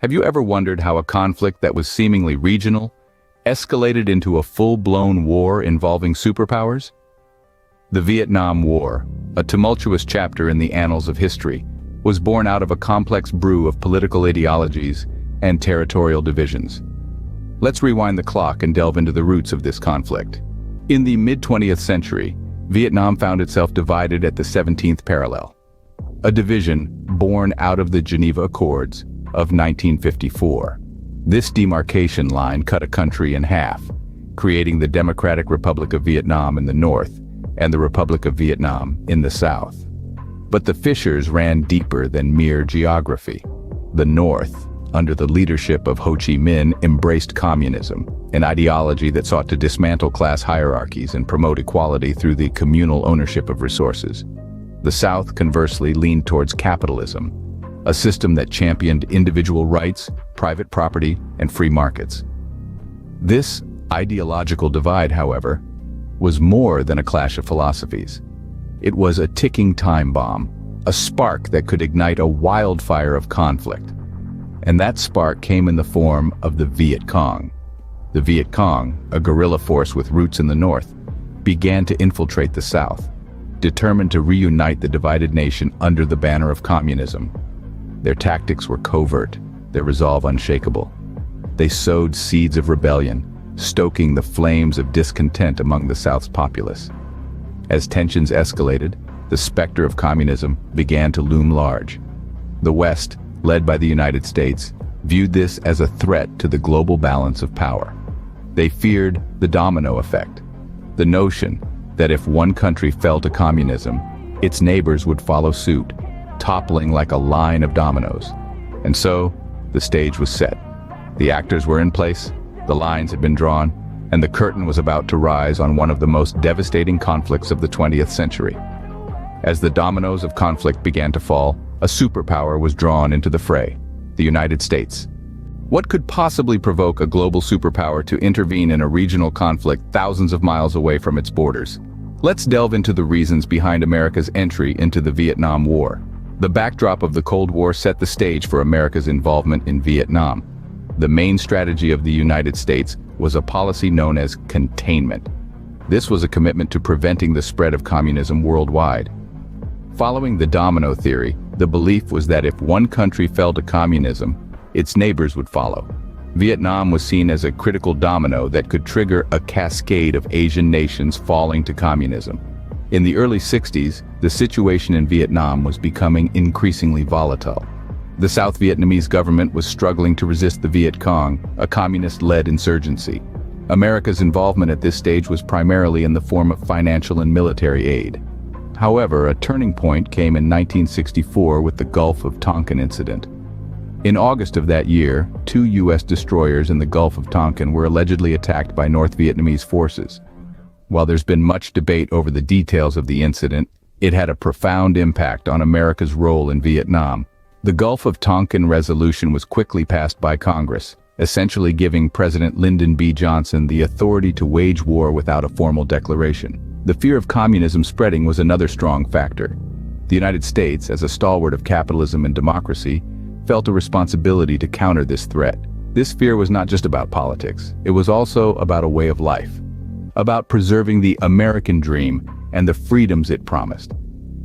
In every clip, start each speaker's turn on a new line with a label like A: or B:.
A: Have you ever wondered how a conflict that was seemingly regional escalated into a full-blown war involving superpowers? The Vietnam War, a tumultuous chapter in the annals of history, was born out of a complex brew of political ideologies and territorial divisions. Let's rewind the clock and delve into the roots of this conflict. In the mid-20th century, Vietnam found itself divided at the 17th parallel, a division born out of the Geneva Accords of 1954. This demarcation line cut a country in half, creating the Democratic Republic of Vietnam in the north and the Republic of Vietnam in the south. But the fissures ran deeper than mere geography. The north, under the leadership of Ho Chi Minh, embraced communism, an ideology that sought to dismantle class hierarchies and promote equality through the communal ownership of resources. The South, conversely, leaned towards capitalism, a system that championed individual rights, private property, and free markets. This ideological divide, however, was more than a clash of philosophies. It was a ticking time bomb, a spark that could ignite a wildfire of conflict. And that spark came in the form of the Viet Cong. The Viet Cong, a guerrilla force with roots in the north, began to infiltrate the south, determined to reunite the divided nation under the banner of communism. Their tactics were covert, their resolve unshakable. They sowed seeds of rebellion, stoking the flames of discontent among the South's populace. As tensions escalated, the specter of communism began to loom large. The West, led by the United States, viewed this as a threat to the global balance of power. They feared the domino effect, the notion that if one country fell to communism, its neighbors would follow suit, toppling like a line of dominoes. And so, the stage was set. The actors were in place, the lines had been drawn, and the curtain was about to rise on one of the most devastating conflicts of the 20th century. As the dominoes of conflict began to fall, a superpower was drawn into the fray, the United States. What could possibly provoke a global superpower to intervene in a regional conflict thousands of miles away from its borders? Let's delve into the reasons behind America's entry into the Vietnam War. The backdrop of the Cold War set the stage for America's involvement in Vietnam. The main strategy of the United States was a policy known as containment. This was a commitment to preventing the spread of communism worldwide. Following the domino theory, the belief was that if one country fell to communism, its neighbors would follow. Vietnam was seen as a critical domino that could trigger a cascade of Asian nations falling to communism. In the early 60s, the situation in Vietnam was becoming increasingly volatile. The South Vietnamese government was struggling to resist the Viet Cong, a communist-led insurgency. America's involvement at this stage was primarily in the form of financial and military aid. However, a turning point came in 1964 with the Gulf of Tonkin incident. In August of that year, 2 U.S. destroyers in the Gulf of Tonkin were allegedly attacked by North Vietnamese forces. While there's been much debate over the details of the incident, it had a profound impact on America's role in Vietnam. The Gulf of Tonkin resolution was quickly passed by Congress, essentially giving President Lyndon B. Johnson the authority to wage war without a formal declaration. The fear of communism spreading was another strong factor. The United States, as a stalwart of capitalism and democracy, felt a responsibility to counter this threat. This fear was not just about politics, it was also about a way of life, about preserving the American dream and the freedoms it promised.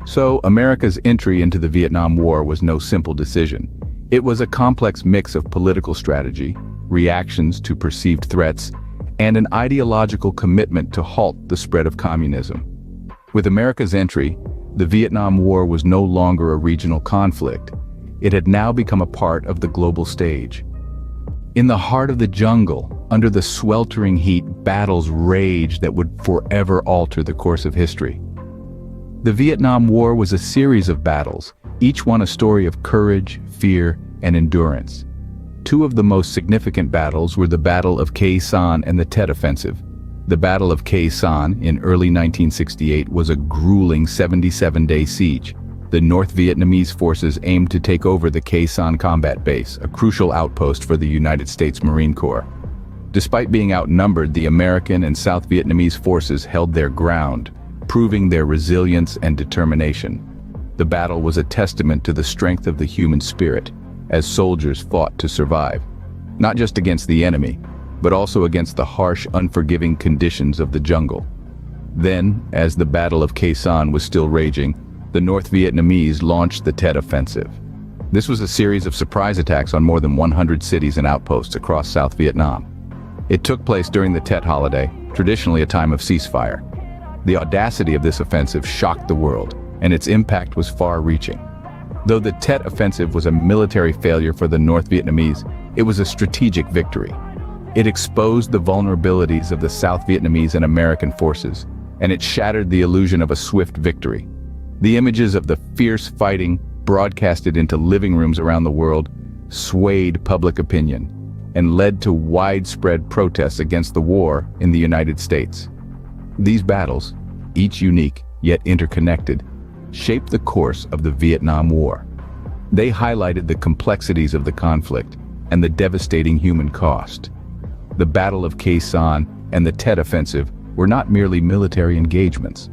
A: So, America's entry into the Vietnam War was no simple decision. It was a complex mix of political strategy, reactions to perceived threats, and an ideological commitment to halt the spread of communism. With America's entry, the Vietnam War was no longer a regional conflict. It had now become a part of the global stage. In the heart of the jungle, under the sweltering heat, battles raged that would forever alter the course of history. The Vietnam War was a series of battles, each one a story of courage, fear, and endurance. 2 of the most significant battles were the Battle of Khe Sanh and the Tet Offensive. The Battle of Khe Sanh in early 1968 was a grueling 77-day siege. The North Vietnamese forces aimed to take over the Khe Sanh combat base, a crucial outpost for the United States Marine Corps. Despite being outnumbered, the American and South Vietnamese forces held their ground, proving their resilience and determination. The battle was a testament to the strength of the human spirit, as soldiers fought to survive, not just against the enemy, but also against the harsh, unforgiving conditions of the jungle. Then, as the Battle of Khe Sanh was still raging, the North Vietnamese launched the Tet Offensive. This was a series of surprise attacks on more than 100 cities and outposts across South Vietnam. It took place during the Tet holiday, traditionally a time of ceasefire. The audacity of this offensive shocked the world, and its impact was far-reaching. Though the Tet Offensive was a military failure for the North Vietnamese, it was a strategic victory. It exposed the vulnerabilities of the South Vietnamese and American forces, and it shattered the illusion of a swift victory. The images of the fierce fighting, broadcasted into living rooms around the world, swayed public opinion and led to widespread protests against the war in the United States. These battles, each unique yet interconnected, shaped the course of the Vietnam War. They highlighted the complexities of the conflict and the devastating human cost. The Battle of Khe Sanh and the Tet Offensive were not merely military engagements.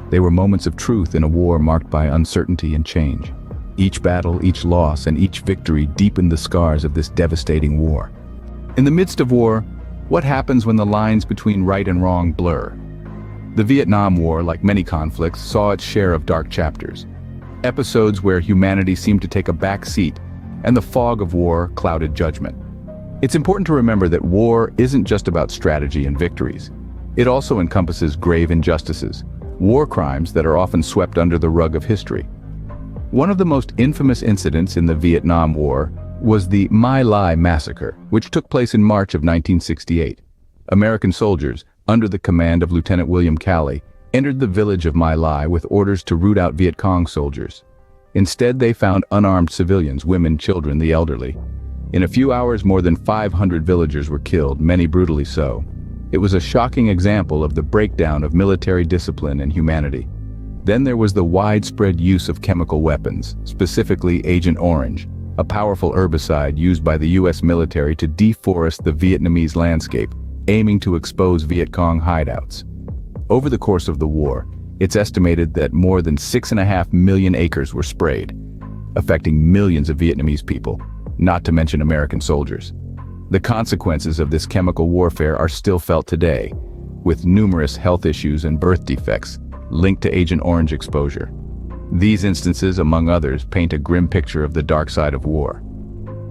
A: They were moments of truth in a war marked by uncertainty and change. Each battle, each loss, and each victory deepened the scars of this devastating war. In the midst of war, what happens when the lines between right and wrong blur? The Vietnam War, like many conflicts, saw its share of dark chapters. Episodes where humanity seemed to take a back seat, and the fog of war clouded judgment. It's important to remember that war isn't just about strategy and victories. It also encompasses grave injustices, war crimes that are often swept under the rug of history. One of the most infamous incidents in the Vietnam War was the My Lai massacre, which took place in March of 1968. American soldiers, under the command of Lieutenant William Calley, entered the village of My Lai with orders to root out Viet Cong soldiers. Instead, they found unarmed civilians, women, children, the elderly. In a few hours, more than 500 villagers were killed, many brutally so. It was a shocking example of the breakdown of military discipline and humanity. Then there was the widespread use of chemical weapons, specifically Agent Orange, a powerful herbicide used by the U.S. military to deforest the Vietnamese landscape, aiming to expose Viet Cong hideouts. Over the course of the war, it's estimated that more than 6.5 million acres were sprayed, affecting millions of Vietnamese people, not to mention American soldiers. The consequences of this chemical warfare are still felt today, with numerous health issues and birth defects linked to Agent Orange exposure. These instances, among others, paint a grim picture of the dark side of war.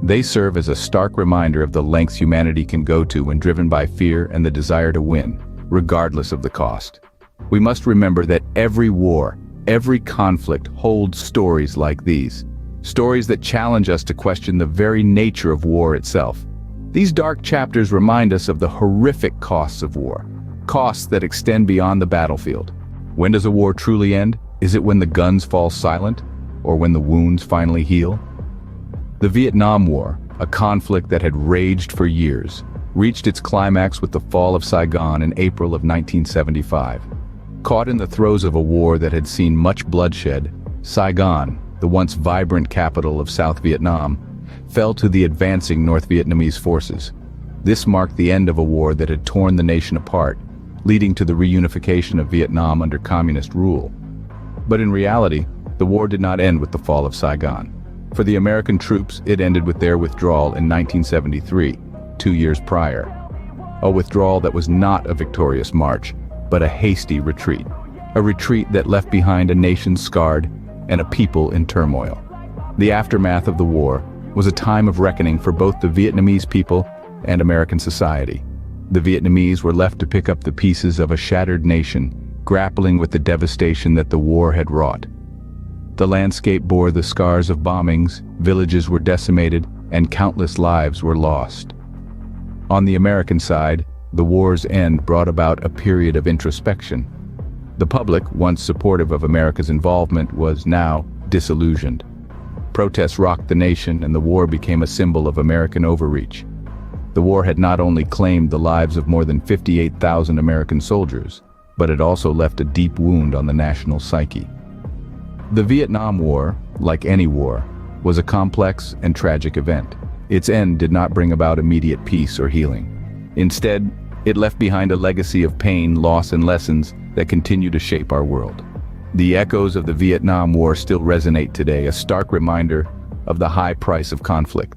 A: They serve as a stark reminder of the lengths humanity can go to when driven by fear and the desire to win, regardless of the cost. We must remember that every war, every conflict holds stories like these, stories that challenge us to question the very nature of war itself. These dark chapters remind us of the horrific costs of war, costs that extend beyond the battlefield. When does a war truly end? Is it when the guns fall silent, or when the wounds finally heal? The Vietnam War, a conflict that had raged for years, reached its climax with the fall of Saigon in April of 1975. Caught in the throes of a war that had seen much bloodshed, Saigon, the once vibrant capital of South Vietnam, fell to the advancing North Vietnamese forces. This marked the end of a war that had torn the nation apart, leading to the reunification of Vietnam under communist rule. But in reality, the war did not end with the fall of Saigon. For the American troops, it ended with their withdrawal in 1973, 2 years prior. A withdrawal that was not a victorious march, but a hasty retreat. A retreat that left behind a nation scarred and a people in turmoil. The aftermath of the war was a time of reckoning for both the Vietnamese people and American society. The Vietnamese were left to pick up the pieces of a shattered nation, grappling with the devastation that the war had wrought. The landscape bore the scars of bombings, villages were decimated, and countless lives were lost. On the American side, the war's end brought about a period of introspection. The public, once supportive of America's involvement, was now disillusioned. Protests rocked the nation, and the war became a symbol of American overreach. The war had not only claimed the lives of more than 58,000 American soldiers, but it also left a deep wound on the national psyche. The Vietnam War, like any war, was a complex and tragic event. Its end did not bring about immediate peace or healing. Instead, it left behind a legacy of pain, loss, and lessons that continue to shape our world. The echoes of the Vietnam War still resonate today, a stark reminder of the high price of conflict.